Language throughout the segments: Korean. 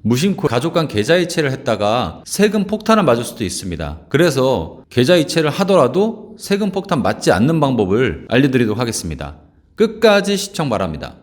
무심코 가족 간 계좌이체를 했다가 세금 폭탄을 맞을 수도 있습니다. 그래서 계좌이체를 하더라도 세금 폭탄 맞지 않는 방법을 알려드리도록 하겠습니다. 끝까지 시청 바랍니다.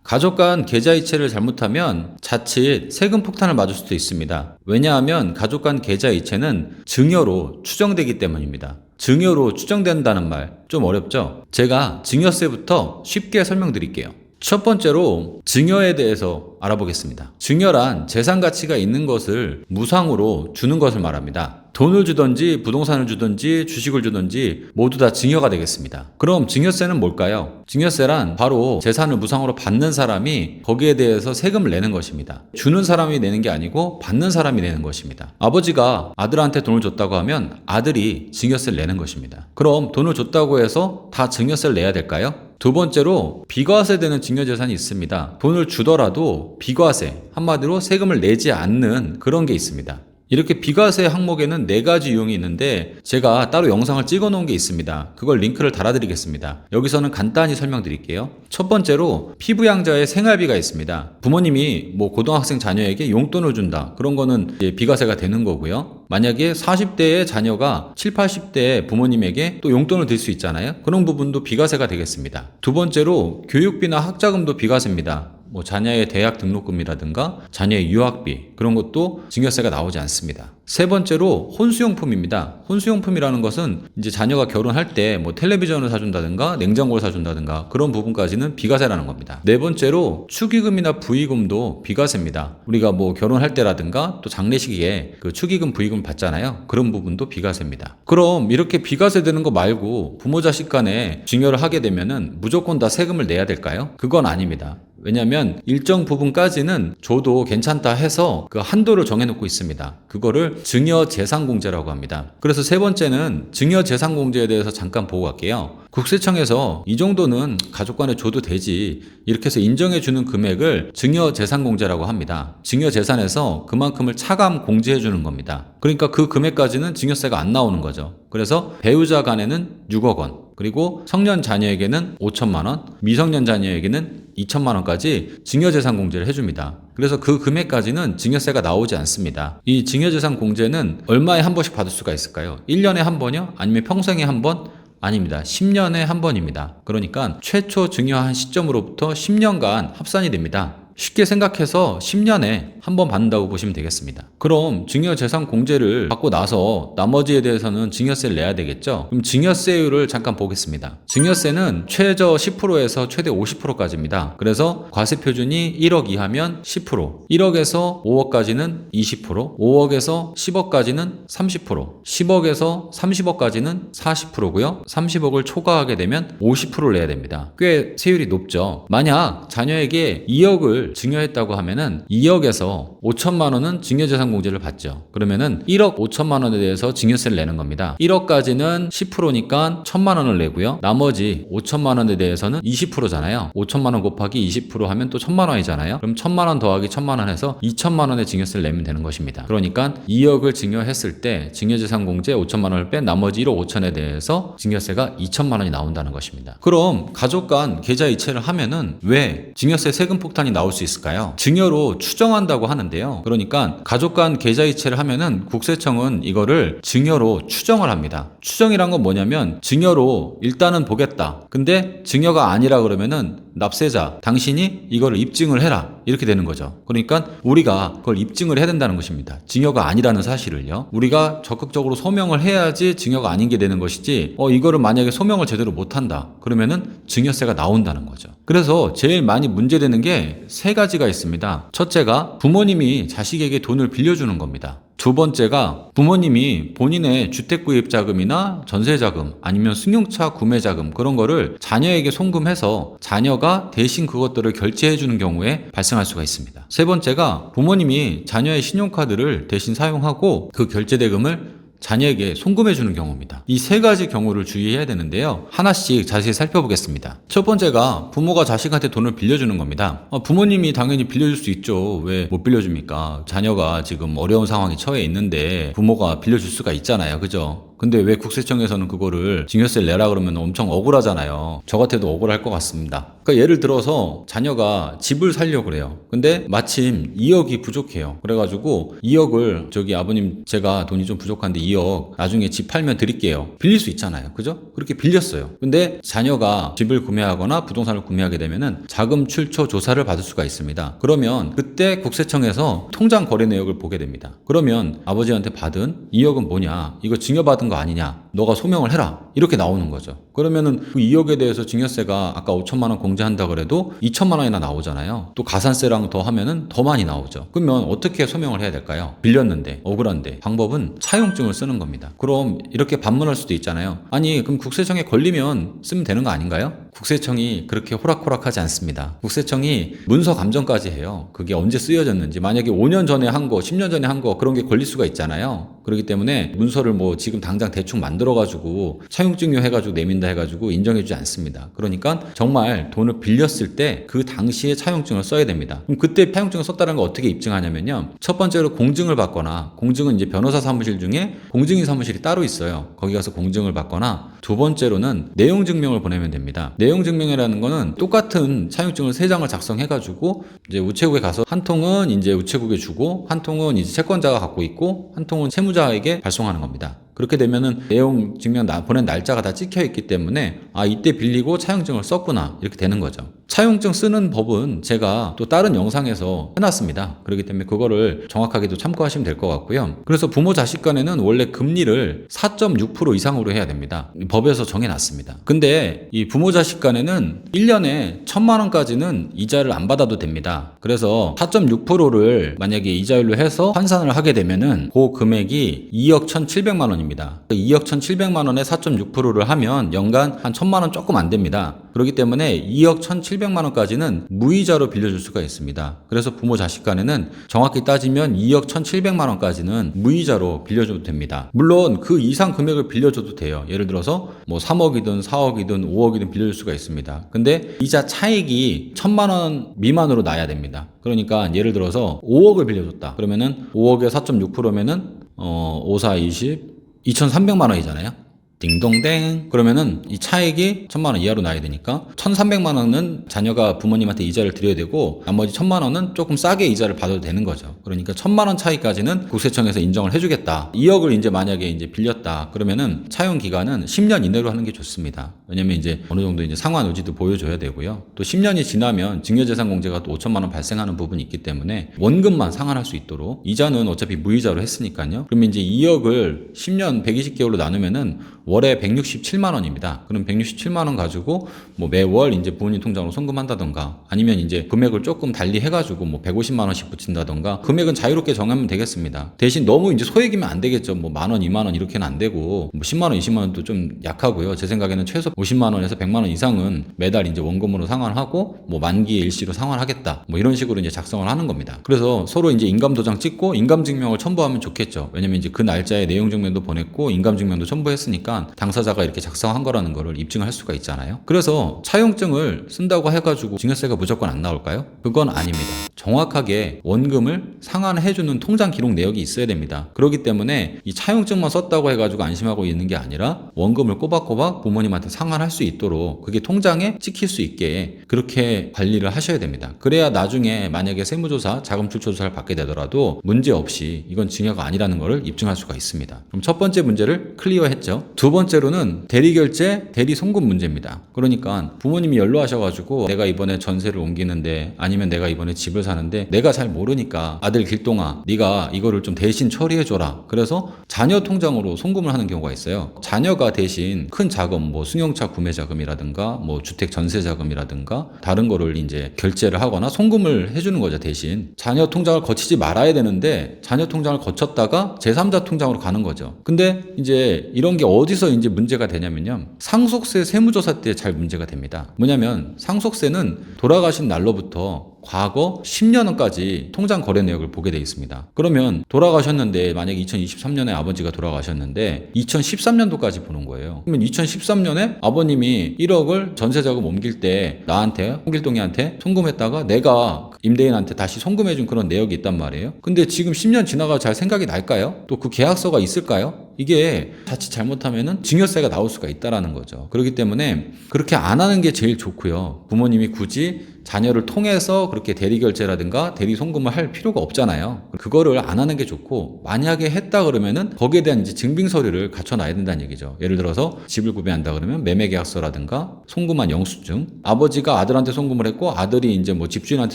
가족 간 계좌이체를 잘못하면 자칫 세금 폭탄을 맞을 수도 있습니다. 왜냐하면 가족 간 계좌이체는 증여로 추정되기 때문입니다. 증여로 추정된다는 말 좀 어렵죠? 제가 증여세부터 쉽게 설명드릴게요. 첫 번째로 증여에 대해서 알아보겠습니다. 증여란 재산 가치가 있는 것을 무상으로 주는 것을 말합니다. 돈을 주든지 부동산을 주든지 주식을 주든지 모두 다 증여가 되겠습니다. 그럼 증여세는 뭘까요? 증여세란 바로 재산을 무상으로 받는 사람이 거기에 대해서 세금을 내는 것입니다. 주는 사람이 내는 게 아니고 받는 사람이 내는 것입니다. 아버지가 아들한테 돈을 줬다고 하면 아들이 증여세를 내는 것입니다. 그럼 돈을 줬다고 해서 다 증여세를 내야 될까요? 두 번째로 비과세되는 증여재산이 있습니다. 돈을 주더라도 비과세, 한마디로 세금을 내지 않는 그런 게 있습니다. 이렇게 비과세 항목에는 4가지 유형이 있는데 제가 따로 영상을 찍어 놓은 게 있습니다. 그걸 링크를 달아드리겠습니다. 여기서는 간단히 설명드릴게요. 첫 번째로 피부양자의 생활비가 있습니다. 부모님이 고등학생 자녀에게 용돈을 준다. 그런 거는 이제 비과세가 되는 거고요. 만약에 40대의 자녀가 70, 80대의 부모님에게 또 용돈을 들 수 있잖아요. 그런 부분도 비과세가 되겠습니다. 두 번째로 교육비나 학자금도 비과세입니다. 자녀의 대학 등록금이라든가 자녀의 유학비 그런 것도 증여세가 나오지 않습니다. 세 번째로 혼수용품입니다. 혼수용품이라는 것은 이제 자녀가 결혼할 때 텔레비전을 사준다든가 냉장고를 사준다든가 그런 부분까지는 비과세라는 겁니다. 네 번째로 축의금이나 부의금도 비과세입니다. 우리가 결혼할 때라든가 또 장례식에 그 축의금 부의금 받잖아요. 그런 부분도 비과세입니다. 그럼 이렇게 비과세 되는 거 말고 부모 자식 간에 증여를 하게 되면은 무조건 다 세금을 내야 될까요? 그건 아닙니다. 왜냐하면 일정 부분까지는 줘도 괜찮다 해서 그 한도를 정해놓고 있습니다. 그거를 증여재산공제라고 합니다. 그래서 세 번째는 증여재산공제에 대해서 잠깐 보고 갈게요. 국세청에서 이 정도는 가족 간에 줘도 되지 이렇게 해서 인정해주는 금액을 증여재산공제라고 합니다. 증여재산에서 그만큼을 차감 공제해주는 겁니다. 그러니까 그 금액까지는 증여세가 안 나오는 거죠. 그래서 배우자 간에는 6억 원, 그리고 성년 자녀에게는 5천만 원, 미성년 자녀에게는 2천만 원까지 증여재산 공제를 해줍니다. 그래서 그 금액까지는 증여세가 나오지 않습니다. 이 증여재산 공제는 얼마에 한 번씩 받을 수가 있을까요? 1년에 한 번이요? 아니면 평생에 한 번? 아닙니다. 10년에 한 번입니다. 그러니까 최초 증여한 시점으로부터 10년간 합산이 됩니다. 쉽게 생각해서 10년에 한 번 받는다고 보시면 되겠습니다. 그럼 증여재산 공제를 받고 나서 나머지에 대해서는 증여세를 내야 되겠죠? 그럼 증여세율을 잠깐 보겠습니다. 증여세는 최저 10%에서 최대 50%까지입니다. 그래서 과세표준이 1억 이하면 10%, 1억에서 5억까지는 20%, 5억에서 10억까지는 30%, 10억에서 30억까지는 40%고요. 30억을 초과하게 되면 50%를 내야 됩니다. 꽤 세율이 높죠. 만약 자녀에게 2억을 증여했다고 하면은 2억에서 5천만 원은 증여재산 공제를 받죠. 그러면은 1억 5천만 원에 대해서 증여세를 내는 겁니다. 1억까지는 10%니까 1천만 원을 내고요. 나머지 5천만 원에 대해서는 20%잖아요. 5천만 원 곱하기 20% 하면 또 1천만 원이잖아요. 그럼 1천만 원 더하기 1천만 원 해서 2천만 원의 증여세를 내면 되는 것입니다. 그러니까 2억을 증여했을 때 증여재산 공제 5천만 원을 뺀 나머지 1억 5천에 대해서 증여세가 2천만 원이 나온다는 것입니다. 그럼 가족 간 계좌 이체를 하면은 왜 증여세 세금 폭탄이 나올 수 있을까요? 증여로 추정한다고 하는데요. 그러니까 가족 간 계좌 이체를 하면은 국세청은 이거를 증여로 추정을 합니다. 추정이란 건 뭐냐면 증여로 일단은 보겠다. 근데 증여가 아니라 그러면은 납세자, 당신이 이거를 입증을 해라. 이렇게 되는 거죠. 그러니까 우리가 그걸 입증을 해야 된다는 것입니다. 증여가 아니라는 사실을요. 우리가 적극적으로 소명을 해야지 증여가 아닌 게 되는 것이지 이거를 만약에 소명을 제대로 못한다. 그러면은 증여세가 나온다는 거죠. 그래서 제일 많이 문제되는 게 3가지가 있습니다. 첫째가 부모님이 자식에게 돈을 빌려주는 겁니다. 두 번째가 부모님이 본인의 주택구입자금이나 전세자금 아니면 승용차 구매자금 그런 거를 자녀에게 송금해서 자녀가 대신 그것들을 결제해주는 경우에 발생할 수가 있습니다. 세 번째가 부모님이 자녀의 신용카드를 대신 사용하고 그 결제대금을 자녀에게 송금해주는 경우입니다. 이 3가지 경우를 주의해야 되는데요. 하나씩 자세히 살펴보겠습니다. 첫 번째가 부모가 자식한테 돈을 빌려주는 겁니다. 부모님이 당연히 빌려줄 수 있죠. 왜 못 빌려줍니까? 자녀가 지금 어려운 상황에 처해 있는데 부모가 빌려줄 수가 있잖아요. 그죠? 근데 왜 국세청에서는 그거를 증여세를 내라 그러면 엄청 억울하잖아요. 저 같아도 억울할 것 같습니다. 그러니까 예를 들어서 자녀가 집을 살려고 그래요. 근데 마침 2억이 부족해요. 그래가지고 2억을 저기 아버님 제가 돈이 좀 부족한데 2억 나중에 집 팔면 드릴게요. 빌릴 수 있잖아요. 그죠? 그렇게 빌렸어요. 근데 자녀가 집을 구매하거나 부동산을 구매하게 되면은 자금 출처 조사를 받을 수가 있습니다. 그러면 그때 국세청에서 통장 거래 내역을 보게 됩니다. 그러면 아버지한테 받은 2억은 뭐냐? 이거 증여받은 거 아니냐? 너가 소명을 해라. 이렇게 나오는 거죠. 그러면은 그 2억에 대해서 증여세가 아까 5천만 원 공제한다 그래도 2천만 원이나 나오잖아요. 또 가산세랑 더 하면은 더 많이 나오죠. 그러면 어떻게 소명을 해야 될까요? 빌렸는데 억울한데 방법은 차용증을 쓰는 겁니다. 그럼 이렇게 반문할 수도 있잖아요. 아니 그럼 국세청에 걸리면 쓰면 되는 거 아닌가요? 국세청이 그렇게 호락호락하지 않습니다. 국세청이 문서 감정까지 해요. 그게 언제 쓰여졌는지 만약에 5년 전에 한 거, 10년 전에 한 거 그런 게 걸릴 수가 있잖아요. 그렇기 때문에 문서를 뭐 지금 당장 대충 만들어가지고 차용증료 해가지고 내민다 해가지고 인정해주지 않습니다. 그러니까 정말 돈을 빌렸을 때 그 당시에 차용증을 써야 됩니다. 그럼 그때 차용증을 썼다는 걸 어떻게 입증하냐면요. 첫 번째로 공증을 받거나 공증은 이제 변호사 사무실 중에 공증인 사무실이 따로 있어요. 거기 가서 공증을 받거나 두 번째로는 내용 증명을 보내면 됩니다. 내용 증명이라는 거는 똑같은 차용증을 3장을 작성해가지고 이제 우체국에 가서 한 통은 이제 우체국에 주고 한 통은 이제 채권자가 갖고 있고 한 통은 채무자에게 발송하는 겁니다. 그렇게 되면은 내용 증명 보낸 날짜가 다 찍혀 있기 때문에 아 이때 빌리고 차용증을 썼구나 이렇게 되는 거죠. 차용증 쓰는 법은 제가 또 다른 영상에서 해놨습니다. 그렇기 때문에 그거를 정확하게도 참고하시면 될 것 같고요. 그래서 부모 자식 간에는 원래 금리를 4.6% 이상으로 해야 됩니다. 법에서 정해놨습니다. 근데 이 부모 자식 간에는 1년에 1,000만 원까지는 이자를 안 받아도 됩니다. 그래서 4.6%를 만약에 이자율로 해서 환산을 하게 되면은 그 금액이 2억 1,700만 원입니다. 2억 1,700만 원에 4.6%를 하면 연간 한 1,000만 원 조금 안 됩니다. 그렇기 때문에 2억 1,700만 원까지는 무이자로 빌려줄 수가 있습니다. 그래서 부모 자식 간에는 정확히 따지면 2억 1,700만 원까지는 무이자로 빌려줘도 됩니다. 물론 그 이상 금액을 빌려줘도 돼요. 예를 들어서 뭐 3억이든 4억이든 5억이든 빌려줄 수가 있습니다. 근데 이자 차익이 1,000만 원 미만으로 나야 됩니다. 그러니까 예를 들어서 5억을 빌려줬다. 그러면은 5억에 4.6%면은 5, 4, 20 2,300만 원이잖아요. 딩동댕. 그러면은 이 차익이 1,000만 원 이하로 나야 되니까 1,300만 원은 자녀가 부모님한테 이자를 드려야 되고 나머지 1,000만 원은 조금 싸게 이자를 받아도 되는 거죠. 그러니까 1,000만 원 차이까지는 국세청에서 인정을 해주겠다. 2억을 이제 만약에 이제 빌렸다. 그러면은 차용 기간은 10년 이내로 하는 게 좋습니다. 왜냐면 이제 어느 정도 이제 상환 의지도 보여줘야 되고요. 또 10년이 지나면 증여재산 공제가 또 5천만 원 발생하는 부분이 있기 때문에 원금만 상환할 수 있도록 이자는 어차피 무이자로 했으니까요. 그러면 이제 2억을 10년 120개월로 나누면은 월에 167만 원입니다. 그럼 167만 원 가지고 뭐 매월 이제 부모님 통장으로 송금한다던가 아니면 이제 금액을 조금 달리 해가지고 뭐 150만 원씩 붙인다던가 금액은 자유롭게 정하면 되겠습니다. 대신 너무 이제 소액이면 안 되겠죠. 뭐 만 원, 2만 원 이렇게는 안 되고 뭐 10만 원, 20만 원도 좀 약하고요. 제 생각에는 최소 50만 원에서 100만 원 이상은 매달 이제 원금으로 상환하고 뭐 만기에 일시로 상환하겠다. 뭐 이런 식으로 이제 작성을 하는 겁니다. 그래서 서로 이제 인감 도장 찍고 인감 증명을 첨부하면 좋겠죠. 왜냐면 이제 그 날짜에 내용 증명도 보냈고 인감 증명도 첨부했으니까 당사자가 이렇게 작성한 거라는 거를 입증할 수가 있잖아요. 그래서 차용증을 쓴다고 해가지고 증여세가 무조건 안 나올까요? 그건 아닙니다. 정확하게 원금을 상환해주는 통장 기록 내역이 있어야 됩니다. 그렇기 때문에 이 차용증만 썼다고 해가지고 안심하고 있는 게 아니라 원금을 꼬박꼬박 부모님한테 상환할 수 있도록 그게 통장에 찍힐 수 있게 그렇게 관리를 하셔야 됩니다. 그래야 나중에 만약에 세무조사, 자금출처조사를 받게 되더라도 문제없이 이건 증여가 아니라는 것을 입증할 수가 있습니다. 그럼 첫 번째 문제를 클리어했죠. 두 번째로는 대리결제, 대리송금 문제입니다. 그러니까 부모님이 연로하셔가지고 내가 이번에 전세를 옮기는데 아니면 내가 이번에 집을 사는데 내가 잘 모르니까 아들 길동아 네가 이거를 좀 대신 처리해줘라. 그래서 자녀 통장으로 송금을 하는 경우가 있어요. 자녀가 대신 큰 자금 뭐 승용차 구매 자금이라든가 뭐 주택 전세 자금이라든가 다른 거를 이제 결제를 하거나 송금을 해주는 거죠. 대신 자녀 통장을 거치지 말아야 되는데 자녀 통장을 거쳤다가 제3자 통장으로 가는 거죠. 근데 이제 이런 게 어디서 이제 문제가 되냐면요. 상속세 세무조사 때 잘 문제가 됩니다. 뭐냐면 상속세는 돌아가신 날로부터 과거 10년까지 통장 거래 내역을 보게 돼 있습니다. 그러면 돌아가셨는데 만약에 2023년에 아버지가 돌아가셨는데 2013년도까지 보는 거예요. 그러면 2013년에 아버님이 1억을 전세자금 옮길 때 나한테 홍길동이한테 송금했다가 내가 임대인한테 다시 송금해준 그런 내역이 있단 말이에요. 근데 지금 10년 지나가 잘 생각이 날까요? 또 그 계약서가 있을까요? 이게 자칫 잘못하면은 증여세가 나올 수가 있다라는 거죠. 그렇기 때문에 그렇게 안 하는 게 제일 좋고요. 부모님이 굳이 자녀를 통해서 그렇게 대리 결제라든가 대리 송금을 할 필요가 없잖아요. 그거를 안 하는 게 좋고, 만약에 했다 그러면은 거기에 대한 이제 증빙 서류를 갖춰놔야 된다는 얘기죠. 예를 들어서 집을 구매한다 그러면 매매 계약서라든가 송금한 영수증, 아버지가 아들한테 송금을 했고 아들이 이제 뭐 집주인한테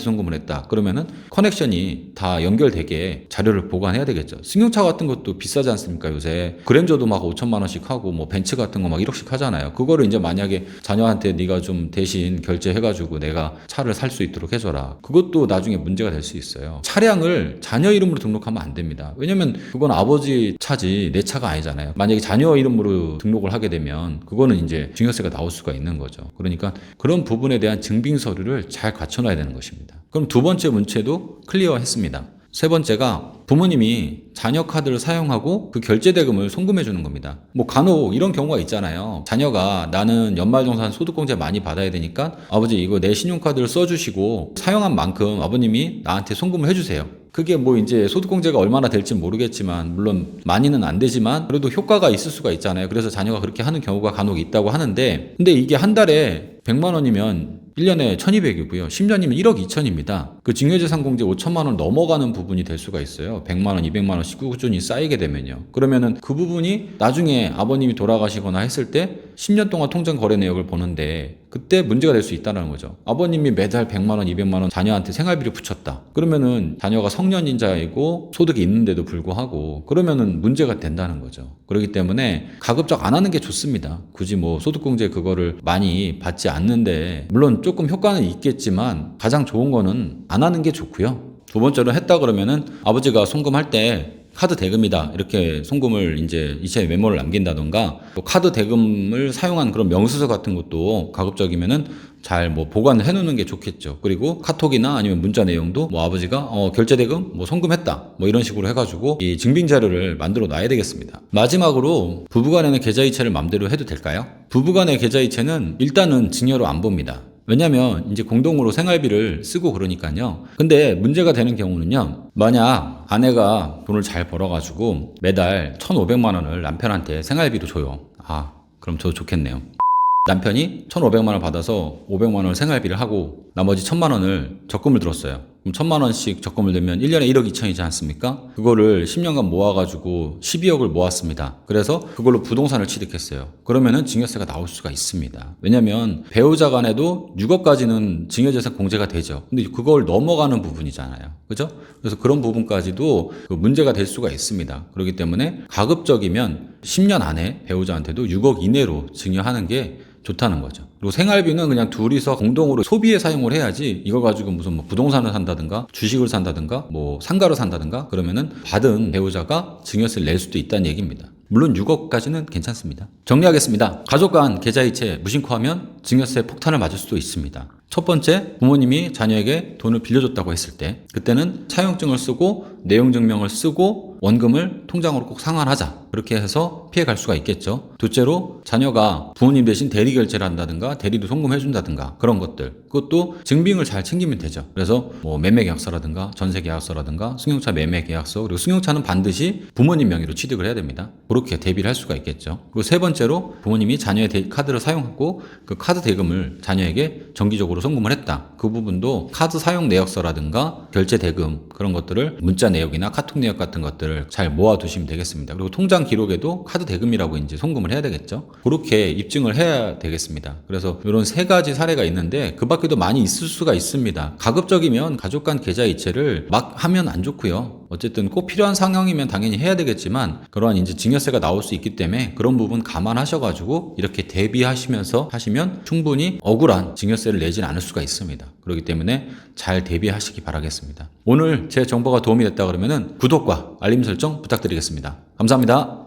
송금을 했다 그러면은 커넥션이 다 연결되게 자료를 보관해야 되겠죠. 승용차 같은 것도 비싸지 않습니까? 요새 그랜저도 막 5천만 원씩 하고 뭐 벤츠 같은 거 막 1억씩 하잖아요. 그거를 이제 만약에 자녀한테 네가 좀 대신 결제해가지고 내가 차를 살 수 있도록 해줘라. 그것도 나중에 문제가 될 수 있어요. 차량을 자녀 이름으로 등록하면 안 됩니다. 왜냐면 그건 아버지 차지 내 차가 아니잖아요. 만약에 자녀 이름으로 등록을 하게 되면 그거는 이제 증여세가 나올 수가 있는 거죠. 그러니까 그런 부분에 대한 증빙 서류를 잘 갖춰놔야 되는 것입니다. 그럼 두 번째 문체도 클리어했습니다. 세 번째가 부모님이 자녀 카드를 사용하고 그 결제 대금을 송금해 주는 겁니다. 뭐 간혹 이런 경우가 있잖아요. 자녀가 나는 연말정산 소득공제 많이 받아야 되니까 아버지 이거 내 신용카드를 써주시고 사용한 만큼 아버님이 나한테 송금을 해주세요. 그게 뭐 이제 소득공제가 얼마나 될지 모르겠지만, 물론 많이는 안 되지만 그래도 효과가 있을 수가 있잖아요. 그래서 자녀가 그렇게 하는 경우가 간혹 있다고 하는데, 근데 이게 한 달에 100만 원이면 1년에 1200이고요. 10년이면 1억 2천입니다. 그 증여재산 공제 5천만 원 넘어가는 부분이 될 수가 있어요. 100만 원, 200만 원씩 꾸준히 쌓이게 되면요. 그러면은 그 부분이 나중에 아버님이 돌아가시거나 했을 때 10년 동안 통장 거래 내역을 보는데 그때 문제가 될 수 있다는 거죠. 아버님이 매달 100만 원, 200만 원 자녀한테 생활비를 붙였다. 그러면은 자녀가 성년인자이고 소득이 있는데도 불구하고 그러면은 문제가 된다는 거죠. 그렇기 때문에 가급적 안 하는 게 좋습니다. 굳이 뭐 소득공제 그거를 많이 받지 않는데, 물론 조금 효과는 있겠지만 가장 좋은 거는 안 하는 게 좋고요. 두 번째로 했다 그러면은 아버지가 송금할 때 카드 대금이다 이렇게 송금을 이제 이체 메모를 남긴다던가, 또 카드 대금을 사용한 그런 명세서 같은 것도 가급적이면은 잘 뭐 보관을 해놓는 게 좋겠죠. 그리고 카톡이나 아니면 문자 내용도 뭐 아버지가 결제 대금 뭐 송금했다 뭐 이런 식으로 해가지고 이 증빙 자료를 만들어 놔야 되겠습니다. 마지막으로 부부간에는 계좌이체를 맘대로 해도 될까요? 부부간의 계좌이체는 일단은 증여로 안 봅니다. 왜냐면 이제 공동으로 생활비를 쓰고 그러니까요. 근데 문제가 되는 경우는요, 만약 아내가 돈을 잘 벌어가지고 매달 1,500만 원을 남편한테 생활비로 줘요. 그럼 저 좋겠네요. 남편이 1,500만 원 받아서 500만 원을 생활비를 하고 나머지 1,000만 원을 적금을 들었어요. 그럼 1,000만 원씩 적금을 들면 1년에 1억 2천이지 않습니까? 그거를 10년간 모아가지고 12억을 모았습니다. 그래서 그걸로 부동산을 취득했어요. 그러면은 증여세가 나올 수가 있습니다. 왜냐면 배우자 간에도 6억까지는 증여재산 공제가 되죠. 근데 그걸 넘어가는 부분이잖아요. 그죠? 그래서 그런 부분까지도 문제가 될 수가 있습니다. 그렇기 때문에 가급적이면 10년 안에 배우자한테도 6억 이내로 증여하는 게 좋다는 거죠. 그리고 생활비는 그냥 둘이서 공동으로 소비에 사용을 해야지, 이거 가지고 무슨 뭐 부동산을 산다든가 주식을 산다든가 뭐 상가를 산다든가 그러면은 받은 배우자가 증여세를 낼 수도 있다는 얘기입니다. 물론 6억까지는 괜찮습니다. 정리하겠습니다. 가족 간 계좌이체 무심코 하면 증여세 폭탄을 맞을 수도 있습니다. 첫 번째, 부모님이 자녀에게 돈을 빌려줬다고 했을 때 그때는 차용증을 쓰고 내용증명을 쓰고 원금을 통장으로 꼭 상환하자, 그렇게 해서 피해갈 수가 있겠죠. 둘째로, 자녀가 부모님 대신 대리 결제를 한다든가 대리도 송금해준다든가 그런 것들, 그것도 증빙을 잘 챙기면 되죠. 그래서 뭐 매매 계약서라든가 전세 계약서라든가 승용차 매매 계약서, 그리고 승용차는 반드시 부모님 명의로 취득을 해야 됩니다. 그렇게 대비를 할 수가 있겠죠. 그리고 세 번째로, 부모님이 자녀의 카드를 사용하고 그 카드 대금을 자녀에게 정기적으로 송금을 했다. 그 부분도 카드 사용 내역서라든가 결제 대금 그런 것들을 문자 내역이나 카톡 내역 같은 것들을 잘 모아두시면 되겠습니다. 그리고 통장 기록에도 카드 대금이라고 이제 송금을 해야 되겠죠. 그렇게 입증을 해야 되겠습니다. 그래서 이런 세 가지 사례가 있는데 그 밖에도 많이 있을 수가 있습니다. 가급적이면 가족 간 계좌 이체를 막 하면 안 좋고요. 어쨌든 꼭 필요한 상황이면 당연히 해야 되겠지만 그러한 이제 증여세가 나올 수 있기 때문에 그런 부분 감안하셔가지고 이렇게 대비하시면서 하시면 충분히 억울한 증여세를 내진 않을 수가 있습니다. 그렇기 때문에 잘 대비하시기 바라겠습니다. 오늘 제 정보가 도움이 됐다 그러면은 구독과 알림 설정 부탁드리겠습니다. 감사합니다.